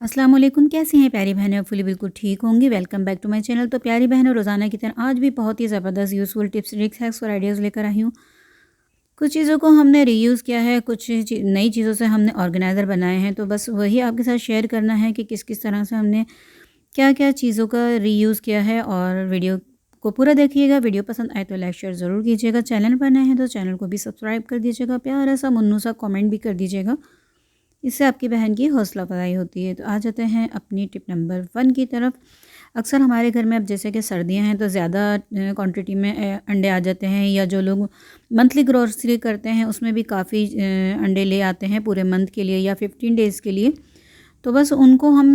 अस्सलाम वालेकुम, कैसी हैं प्यारी बहनें? फुली बिल्कुल ठीक होंगी। Welcome back to my channel. तो प्यारी बहनों, रोज़ाना की तरह आज भी बहुत ही ज़बरदस्त यूज़फुल टिप्स, ट्रिक्स, हैक्स और आइडियाज़ लेकर आई हूँ। कुछ चीज़ों को हमने रीयूज़ किया है, कुछ नई चीज़ों से हमने ऑर्गेनाइज़र बनाए हैं, तो बस वही आपके साथ शेयर करना है कि किस किस तरह से हमने क्या-क्या चीज़ों का रीयूज़ किया है। और वीडियो को पूरा देखिएगा। वीडियो पसंद आए तो लाइक शेयर ज़रूर कीजिएगा। चैनल पर नए हैं तो चैनल को भी सब्सक्राइब कर दीजिएगा। प्यारा सा मुन्नू सा कमेंट भी कर दीजिएगा, इससे आपकी बहन की हौसला अफ़ज़ाई होती है। तो आ जाते हैं अपनी टिप नंबर 1 की तरफ। अक्सर हमारे घर में अब जैसे कि सर्दियां हैं तो ज़्यादा क्वांटिटी में अंडे आ जाते हैं, या जो लोग मंथली ग्रोसरी करते हैं उसमें भी काफ़ी अंडे ले आते हैं पूरे मंथ के लिए या 15 डेज़ के लिए। तो बस उनको हम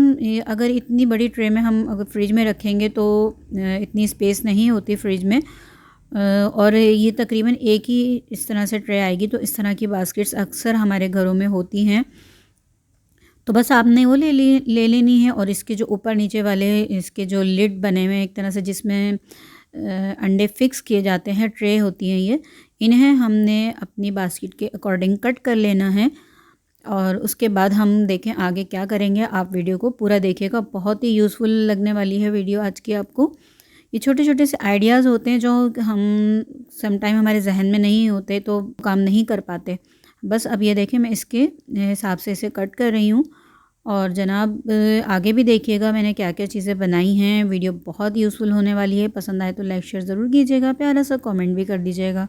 अगर इतनी बड़ी ट्रे में हम अगर फ्रिज में रखेंगे तो इतनी स्पेस नहीं होती फ्रिज में। और ये तकरीबन एक ही इस तरह से ट्रे आएगी, तो इस तरह की बास्केट्स अक्सर हमारे घरों में होती हैं। तो बस आपने वो ले लेनी है, और इसके जो ऊपर नीचे वाले इसके जो लिड बने हुए हैं एक तरह से, जिसमें अंडे फिक्स किए जाते हैं, ट्रे होती हैं ये, इन्हें हमने अपनी बास्केट के अकॉर्डिंग कट कर लेना है। और उसके बाद हम देखें आगे क्या करेंगे। आप वीडियो को पूरा देखिएगा, बहुत ही यूज़फुल लगने वाली है वीडियो आज की आपको। ये छोटे छोटे से आइडियाज़ होते हैं जो हम सम टाइम हमारे जहन में नहीं होते तो काम नहीं कर पाते। बस अब ये देखें, मैं इसके हिसाब से इसे कट कर रही हूँ। और जनाब आगे भी देखिएगा मैंने क्या क्या चीज़ें बनाई हैं। वीडियो बहुत यूज़फुल होने वाली है। पसंद आए तो लाइक शेयर ज़रूर कीजिएगा, प्यारा सा कमेंट भी कर दीजिएगा।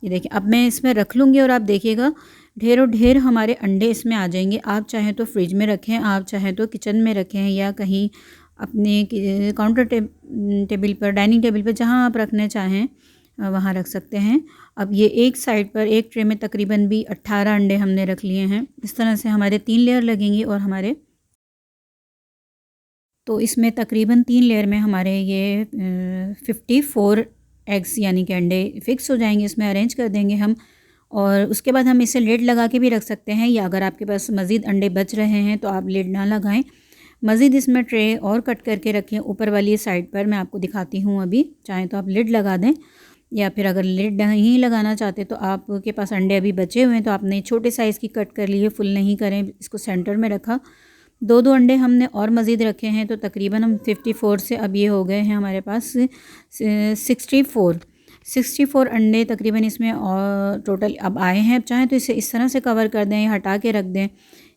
ये देखिए, अब मैं इसमें रख लूँगी और आप देखिएगा ढेरों ढेर हमारे अंडे इसमें आ जाएंगे। आप चाहें तो फ्रिज में रखें, आप चाहें तो किचन में रखें, या कहीं अपने काउंटर टेबल पर, डाइनिंग टेबल पर, जहाँ आप रखने चाहें वहाँ रख सकते हैं। अब ये एक साइड पर एक ट्रे में तकरीबन भी 18 अंडे हमने रख लिए हैं। इस तरह से हमारे 3 लेयर लगेंगी, और हमारे तो इसमें तकरीबन 3 लेयर में हमारे ये 54 एग्स यानी कि अंडे फिक्स हो जाएंगे। इसमें अरेंज कर देंगे हम, और उसके बाद हम इसे लिड लगा के भी रख सकते हैं, या अगर आपके पास मज़ीद अंडे बच रहे हैं तो आप लिड ना लगाएं, मज़ीद इसमें ट्रे और कट करके रखें ऊपर वाली साइड पर। मैं आपको दिखाती हूँ अभी। चाहें तो आप लिड लगा दें, या फिर अगर लिड नहीं लगाना चाहते तो आपके पास अंडे अभी बचे हुए हैं तो आपने छोटे साइज़ की कट कर लिए, फुल नहीं करें, इसको सेंटर में रखा। दो दो अंडे हमने और मज़ीद रखे हैं, तो तकरीबन हम 54 से अब ये हो गए हैं हमारे पास 64 अंडे तकरीबन इसमें और टोटल अब आए हैं। अब चाहें तो इसे इस तरह से कवर कर दें, हटा के रख दें,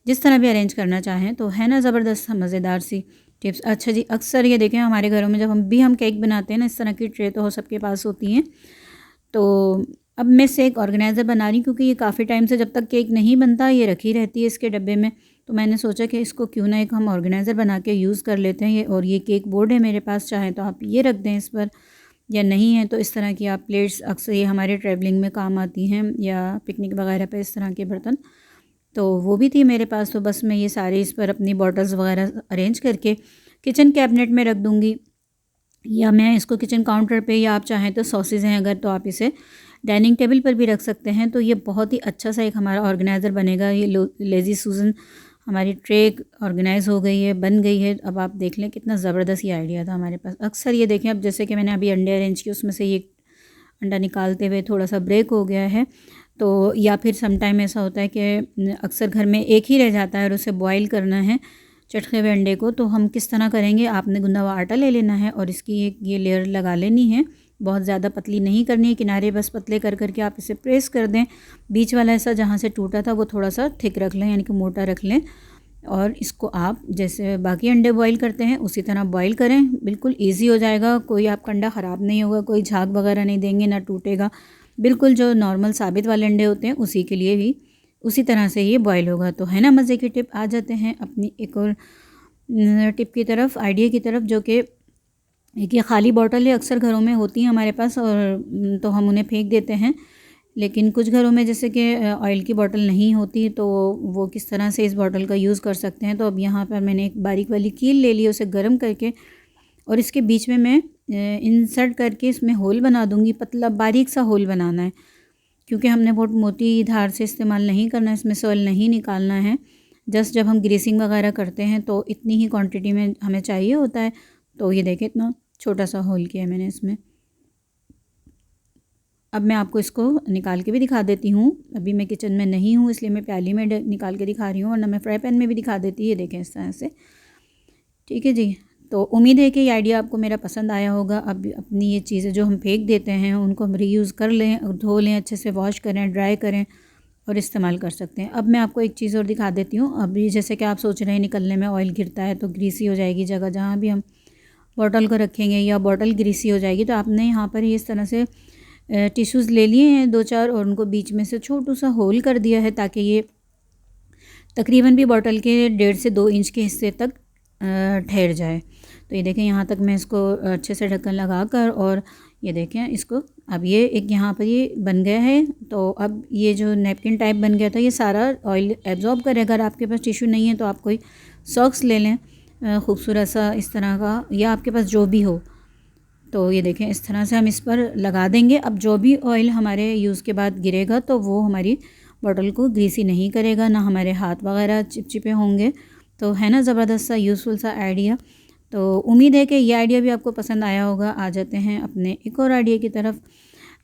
जिस तरह भी अरेंज करना चाहें। तो है ना ज़बरदस्त मज़ेदार सी टिप्स। अच्छा जी, अक्सर ये देखें हमारे घरों में जब हम केक बनाते हैं ना, इस तरह की ट्रे तो सबके पास होती हैं। तो अब मैं इसे एक ऑर्गेनाइज़र बना रही हूँ, क्योंकि ये काफ़ी टाइम से जब तक केक नहीं बनता ये रखी रहती है इसके डब्बे में। तो मैंने सोचा कि इसको क्यों ना एक हम ऑर्गेनाइज़र बना के यूज़ कर लेते हैं। ये और ये केक बोर्ड है मेरे पास, चाहें तो आप ये रख दें इस पर, या नहीं है तो इस तरह की आप प्लेट्स, अक्सर ये हमारे ट्रैवलिंग में काम आती हैं, या पिकनिक वगैरह पे इस तरह के बर्तन, तो वो भी थी मेरे पास। तो बस मैं ये सारे इस पर अपनी बॉटल्स वगैरह अरेंज करके किचन कैबिनेट में रख दूँगी, या मैं इसको किचन काउंटर पे, या आप चाहें तो सॉसेज हैं अगर तो आप इसे डाइनिंग टेबल पर भी रख सकते हैं। तो ये बहुत ही अच्छा सा एक हमारा ऑर्गेनाइज़र बनेगा। ये लेज़ी सूजन हमारी ट्रे ऑर्गेनाइज़ हो गई है, बन गई है। अब आप देख लें कितना ज़बरदस्त ये आइडिया था हमारे पास। अक्सर ये देखें, अब जैसे कि मैंने अभी अंडे अरेंज किए, उसमें से ये अंडा निकालते हुए थोड़ा सा ब्रेक हो गया है। तो या फिर सम टाइम ऐसा होता है कि अक्सर घर में एक ही रह जाता है और उसे बॉयल करना है चटके हुए अंडे को। तो हम किस तरह करेंगे, आपने गूंदा हुआ आटा ले लेना है और इसकी एक ये लेयर लगा लेनी है। बहुत ज़्यादा पतली नहीं करनी है, किनारे बस पतले कर करके आप इसे प्रेस कर दें। बीच वाला ऐसा जहाँ से टूटा था वो थोड़ा सा थिक रख लें, यानी कि मोटा रख लें। और इसको आप जैसे बाकी अंडे बॉईल करते हैं उसी तरह बॉईल करें, बिल्कुल ईजी हो जाएगा। कोई आपका अंडा ख़राब नहीं होगा, कोई झाग वगैरह नहीं देंगे, ना टूटेगा। बिल्कुल जो नॉर्मल साबित वाले अंडे होते हैं उसी के लिए भी उसी तरह से ये बॉईल होगा। तो है ना मज़े की टिप। आ जाते हैं अपनी एक और टिप की तरफ, आइडिया की तरफ, जो कि एक ये खाली बॉटल है, अक्सर घरों में होती हैं हमारे पास, और तो हम उन्हें फेंक देते हैं। लेकिन कुछ घरों में जैसे कि ऑयल की बोतल नहीं होती, तो वो किस तरह से इस बॉटल का यूज़ कर सकते हैं। तो अब यहाँ पर मैंने एक बारीक वाली कील ले ली, उसे गर्म करके और इसके बीच में मैं इंसर्ट करके इसमें होल बना दूँगी। पतला बारीक सा होल बनाना है, क्योंकि हमने बहुत मोटी धार से इस्तेमाल नहीं करना है, इसमें सॉइल नहीं निकालना है। जस्ट जब हम ग्रीसिंग वगैरह करते हैं तो इतनी ही क्वांटिटी में हमें चाहिए होता है। तो ये देखें, इतना छोटा सा होल किया है मैंने इसमें। अब मैं आपको इसको निकाल के भी दिखा देती हूँ। अभी मैं किचन में नहीं हूँ इसलिए मैं प्याली में निकाल के दिखा रही हूँ, वरना मैं फ्राई पैन में भी दिखा देती। ये देखें इस तरह से, ठीक है जी। तो उम्मीद है कि ये आइडिया आपको मेरा पसंद आया होगा। अब अपनी ये चीज़ें जो हम फेंक देते हैं उनको हम रीयूज़ कर लें, धो लें, अच्छे से वॉश करें, ड्राई करें और इस्तेमाल कर सकते हैं। अब मैं आपको एक चीज़ और दिखा देती हूँ। अभी जैसे कि आप सोच रहे हैं निकलने में ऑयल गिरता है तो ग्रीसी हो जाएगी जगह जहाँ भी हम बॉटल को रखेंगे, या बॉटल ग्रीसी हो जाएगी, तो आपने यहाँ पर इस तरह से टिश्यूज़ ले लिए हैं 2-4 और उनको बीच में से छोटू सा होल कर दिया है ताकि ये तकरीबन भी बॉटल के 1.5 से 2 इंच के हिस्से तक ठहर जाए। तो ये देखें यहाँ तक मैं इसको अच्छे से ढक्कन लगा कर, और ये देखें इसको, अब ये एक यहाँ पर ये बन गया है। तो अब ये जो नैपकिन टाइप बन गया था ये सारा ऑयल एब्जॉर्ब करेगा। अगर आपके पास टिश्यू नहीं है तो आप कोई सॉक्स ले लें खूबसूरत सा इस तरह का, या आपके पास जो भी हो। तो ये देखें इस तरह से हम इस पर लगा देंगे। अब जो भी ऑयल हमारे यूज़ के बाद गिरेगा तो वो हमारी बॉटल को ग्रीसी नहीं करेगा, ना हमारे हाथ वगैरह चिपचिपे होंगे। तो है ना ज़बरदस्त सा यूज़फुल सा आइडिया। तो उम्मीद है कि ये आइडिया भी आपको पसंद आया होगा। आ जाते हैं अपने एक और आइडिया की तरफ।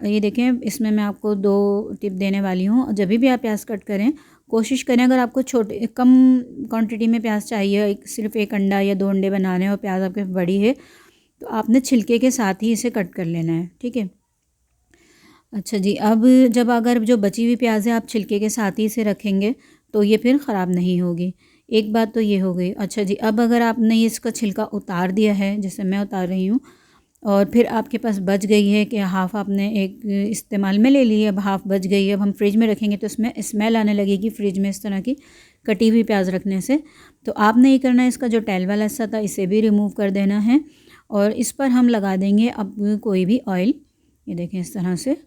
ये देखें इसमें मैं आपको 2 टिप देने वाली हूँ। जब भी आप प्याज कट करें कोशिश करें, अगर आपको छोटे कम क्वांटिटी में प्याज चाहिए, सिर्फ 1 अंडा या 2 अंडे बनाने और प्याज आपके बड़ी है, तो आपने छिलके के साथ ही इसे कट कर लेना है, ठीक है। अच्छा जी, अब जब अगर जो बची हुई प्याज है आप छिलके के साथ ही इसे रखेंगे तो ये फिर ख़राब नहीं होगी। एक बात तो ये हो गई। अच्छा जी, अब अगर आपने इसका छिलका उतार दिया है, जैसे मैं उतार रही हूँ, और फिर आपके पास बच गई है कि हाफ़ आपने एक इस्तेमाल में ले ली है, अब हाफ़ बच गई है, अब हम फ्रिज में रखेंगे तो इसमें स्मेल आने लगेगी फ्रिज में इस तरह की कटी हुई प्याज रखने से। तो आपने ये करना है, इसका जो टैल वाला हिस्सा था इसे भी रिमूव कर देना है, और इस पर हम लगा देंगे अब कोई भी ऑयल। ये देखें इस तरह से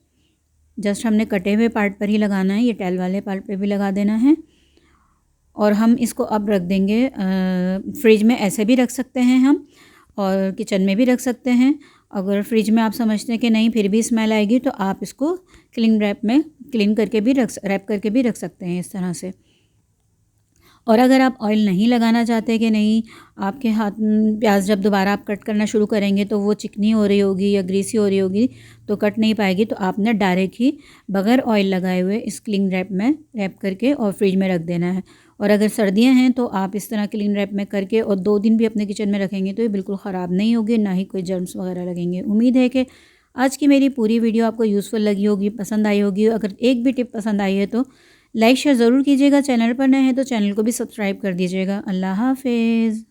जस्ट हमने कटे हुए पार्ट पर ही लगाना है, ये टैल वाले पार्ट पे भी लगा देना है। और हम इसको अब रख देंगे फ्रिज में, ऐसे भी रख सकते हैं हम, और किचन में भी रख सकते हैं। अगर फ्रिज में आप समझते हैं कि नहीं फिर भी स्मेल आएगी तो आप इसको क्लिंग रैप में क्लीन करके भी रैप करके भी रख सकते हैं इस तरह से। और अगर आप ऑयल नहीं लगाना चाहते कि नहीं आपके हाथ प्याज जब दोबारा आप कट करना शुरू करेंगे तो वो चिकनी हो रही होगी या ग्रीसी हो रही होगी तो कट नहीं पाएगी, तो आपने डायरेक्ट ही बग़ैर ऑयल लगाए हुए इस क्लिंग रैप में रैप करके और फ्रिज में रख देना है। और अगर सर्दियां हैं तो आप इस तरह क्लिंग रैप में करके और 2 दिन भी अपने किचन में रखेंगे तो ये बिल्कुल ख़राब नहीं होगी, ना ही कोई जर्म्स वगैरह लगेंगे। उम्मीद है कि आज की मेरी पूरी वीडियो आपको यूज़फुल लगी होगी, पसंद आई होगी। अगर एक भी टिप पसंद आई है तो लाइक शेयर ज़रूर कीजिएगा। चैनल पर नए हैं तो चैनल को भी सब्सक्राइब कर दीजिएगा। अल्लाह हाफ़िज़।